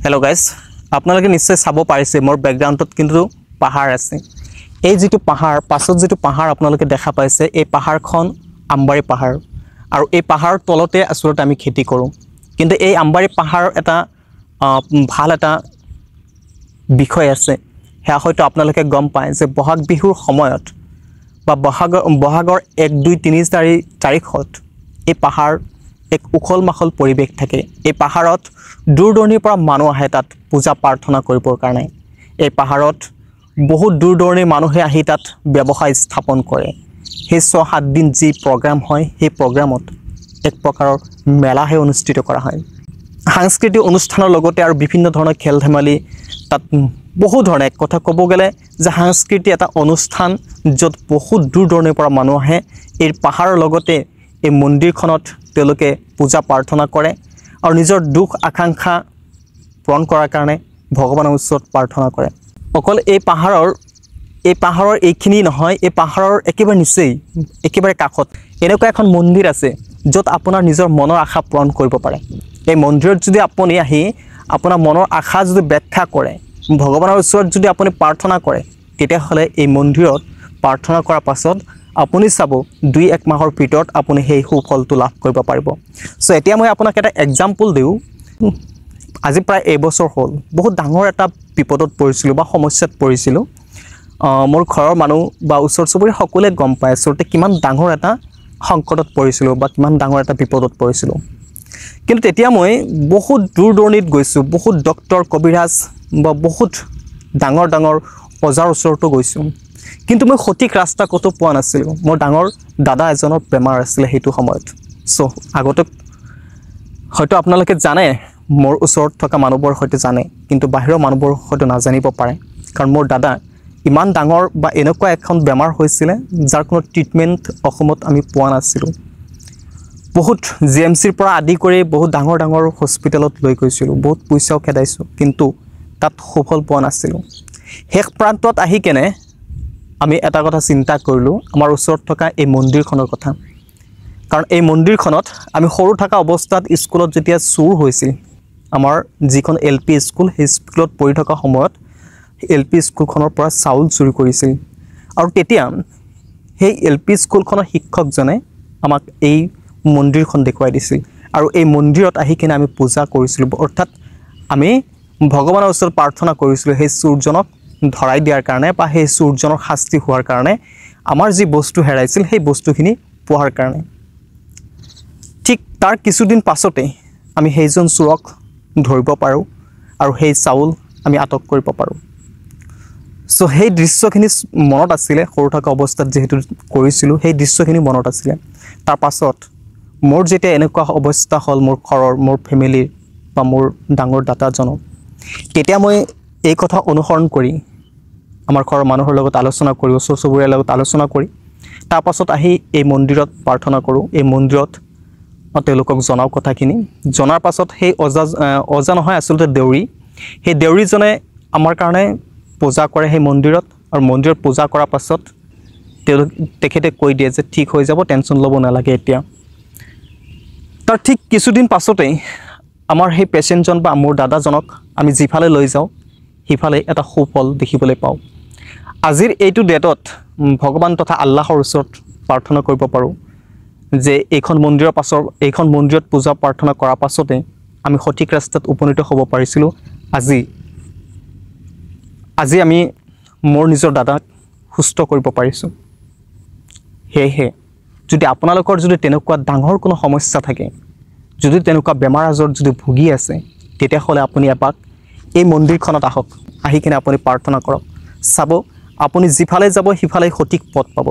hello guys आपनालोके निश्चय चाब पारिছে मोर बैकग्राउंडत किन्तु पहाड़ আছে এই যেটো पहाड़ पाছত जेটো पहाड़ आपनालोके দেখা পাইছে এই पहाड़খন आम्बारी पहाड़ আৰু এই पहाड़ তলতে আসলতে আমি খেতি কৰো কিন্তু এই आम्बारी पहाड़ এটা ভাল এটা বিষয় আছে হেয়া হয়তো आपनालोके গম পায় যে বহাগ বিহুৰ সময়ত বা বহাগৰ 1 2 3 তাৰিখত এই पहाड़ एक उखल माखल परिवेश থাকে এই পাহাৰত দূৰ দূৰণিৰ পৰা মানুহ আহে তাত পূজা প্ৰাৰ্থনা কৰিবৰ কাৰণে এই পাহাৰত বহুত দূৰ দূৰণিৰ মানুহে আহি তাত ব্যৱসায় স্থাপন কৰে সেই 6-7 দিন যি প্ৰগ্ৰাম হয় সেই প্ৰগ্ৰামত এক প্ৰকাৰৰ মেলাহে অনুষ্ঠিত কৰা হয় সাংস্কৃতিক অনুষ্ঠানৰ লগতে আৰু বিভিন্ন ধৰণৰ খেল ধেমালি তাত বহু ধৰণে কথা ক'ব গলে যে সাংস্কৃতিক এটা অনুষ্ঠান যত বহুত দূৰ দূৰণিৰ পৰা মানুহ আহে এই পাহাৰৰ লগতে এই মন্দিৰখনত তেওঁলোকে পূজা প্ৰাৰ্থনা কৰে আৰু নিজৰ দুখ আকাংক্ষা পূৰণ কৰাৰ কাৰণে ভগৱানৰ ওচৰত প্ৰাৰ্থনা কৰে অকল এই পাহাৰৰ এইখিনি নহয় এই পাহাৰৰ একেবাৰে নিচেই একেবাৰে কাষত এনেকুৱা এখন মন্দিৰ আছে যত আপোনাৰ নিজৰ মনৰ আশা পূৰণ কৰিব পাৰে এই মন্দিৰত যদি আপুনি আহি আপোনাৰ মনৰ আশা যদি ব্যাখ্যা কৰে ভগৱানৰ ওচৰত যদি আপুনি প্ৰাৰ্থনা কৰে তেতিয়া হলে এই মন্দিৰত প্ৰাৰ্থনা কৰাৰ পাছত আপুনি চাব 2-1 মাহৰ ভিতৰত আপুনি সেই সুফলটো লাভ কৰিব পাৰিব সো এতিয়া মই আপোনাক এটা एग्जांपल দিও আজি প্ৰায় এবছৰ হ'ল বহুত ডাঙৰ এটা বিপদত পৰিছিল বা সমস্যাত পৰিছিল মোৰ ঘৰৰ মানুহ বা ওচৰ চুবুৰীয়া সকলোৱে গম পায় আচলতে কিমান ডাঙৰ এটা সংকটত পৰিছিল বা কিমান ডাঙৰ এটা বিপদত পৰিছিল কিন্তু তেতিয়া মই বহুত দূৰ দূৰণিত গৈছো বহুত ডক্টৰ কবিৰাজ বা বহুত ডাঙৰ ডাঙৰ ওজাৰ ওচৰতো গৈছো কিন্তু মই সঠিক ৰাস্তা কত পোৱা নাছিল মোৰ ডাঙৰ দাদা এজনৰ বেমাৰ আছিল হেতু সময়ত সো আগতে হয়তো আপোনালোকে জানে মোৰ ওচৰত থকা মানুহবোৰ হয়তো জানে কিন্তু বাহিৰৰ মানুহবোৰ হয়তো নাজানিব পাৰে কাৰণ মোৰ দাদা ইমান ডাঙৰ বা এনেকুৱা এখন বেমাৰ হৈছিল যাৰ কোনো ট্ৰিটমেন্ট অসমত আমি পোৱা নাছিল বহুত জিএমচিৰ পৰা আদি কৰি বহুত ডাঙৰ ডাঙৰ হস্পিটেলত লৈ গৈছিল বহুত পইচাও খেদাইছো কিন্তু তাত সফল পোৱা নাছিল হেক প্ৰান্তত আহি কেনে আমি এটা কথা চিন্তা কৰিলো আমাৰ ওচৰত থকা এই মন্দিৰখনৰ কথা কাৰণ এই মন্দিৰখনত আমি সৰু থকা অৱস্থাত স্কুলত যেতিয়া চুৰ হৈছিল আমাৰ যিখন এলপি স্কুল সেই স্কুলত পঢ়ি থকা সময়ত এলপি স্কুলখনৰ পৰা চাউল চুৰি কৰিছিল আৰু তেতিয়া সেই এলপি স্কুলখনৰ শিক্ষকজনে আমাক এই মন্দিৰখন দেখুৱাই দিছিল আৰু এই মন্দিৰত আহি কিনে আমি পূজা কৰিছিল অৰ্থাৎ আমি ভগৱানৰ ওচৰত প্ৰাৰ্থনা কৰিছিল সেই চুৰজনক ধৰাই দিয়াৰ কাৰণে বা সেই চুৰজনৰ শাস্তি হোৱাৰ কাৰণে আমাৰ যি বস্তু হেৰাইছিল সেই বস্তুখিনি পোৱাৰ কাৰণে ঠিক তাৰ কিছুদিন পাছতে আমি সেইজন চুৰক ধৰিব পাৰো আৰু সেই চাউল আমি আটক কৰিব পাৰো সো সেই দৃশ্যখিনি মনত আছিল সৰু থকা অৱস্থাত যেহেতু কৰিছিল সেই দৃশ্যখিনি মনত আছিল তাৰ পাছত মোৰ যেতিয়া এনেকুৱা অৱস্থা হল মোৰ ঘৰৰ মোৰ ফ্যামিলিৰ বা মোৰ ডাঙৰ দাদাজনক তেতিয়া মই এই কথা অনুসৰণ কৰি আমাৰ ঘৰৰ মানুহৰ লগত আলোচনা কৰি ওচৰ চুবুৰীয়াৰ লগত আলোচনা কৰি তাৰ পাছত আহি এই মন্দিৰত প্ৰাৰ্থনা কৰো এই মন্দিৰত তেওঁলোকক জনাও কথাখিনি জনাৰ পাছত সেই অজা নহয় আসলতে দেউৰী সেই দেউৰীজনে আমাৰ কাৰণে পূজা কৰে সেই মন্দিৰত আৰু মন্দিৰত পূজা কৰাৰ পাছত তেখেতে কৈ দিয়ে যে ঠিক হৈ যাব টেনচন ল'ব নালাগে এতিয়া তাৰ ঠিক কিছুদিন পাছতে আমাৰ সেই পেশেন্টজন বা মোৰ দাদাজনক আমি জিফালে লৈ যাও হিফালে এটা সুফল দেখিবলৈ পাও আজিৰ এইটো ডেটত ভগৱান তথা আল্লাহৰ ওচৰত প্ৰাৰ্থনা কৰিব পাৰো যে এইখন মন্দিৰত পূজা প্ৰাৰ্থনা কৰাৰ পাছতে আমি সঠিক ৰাস্তাত উপনীত হ'ব পাৰিছিল আজি আমি মোৰ নিজৰ দাদাক সুস্থ কৰিব পাৰিছো হেহে যদি আপোনালোকৰ যদি তেনেকুৱা ডাঙৰ কোনো সমস্যা থাকে যদি তেনেকুৱা বেমাৰ আজাৰ যদি ভুগি আছে তেতিয়া হলে আপুনি এপাক এই মন্দিৰখনত আহক আহি কিনে আপুনি প্ৰাৰ্থনা কৰক চাব আপুনি জিফালে যাব হিফালে সঠিক পথ পাব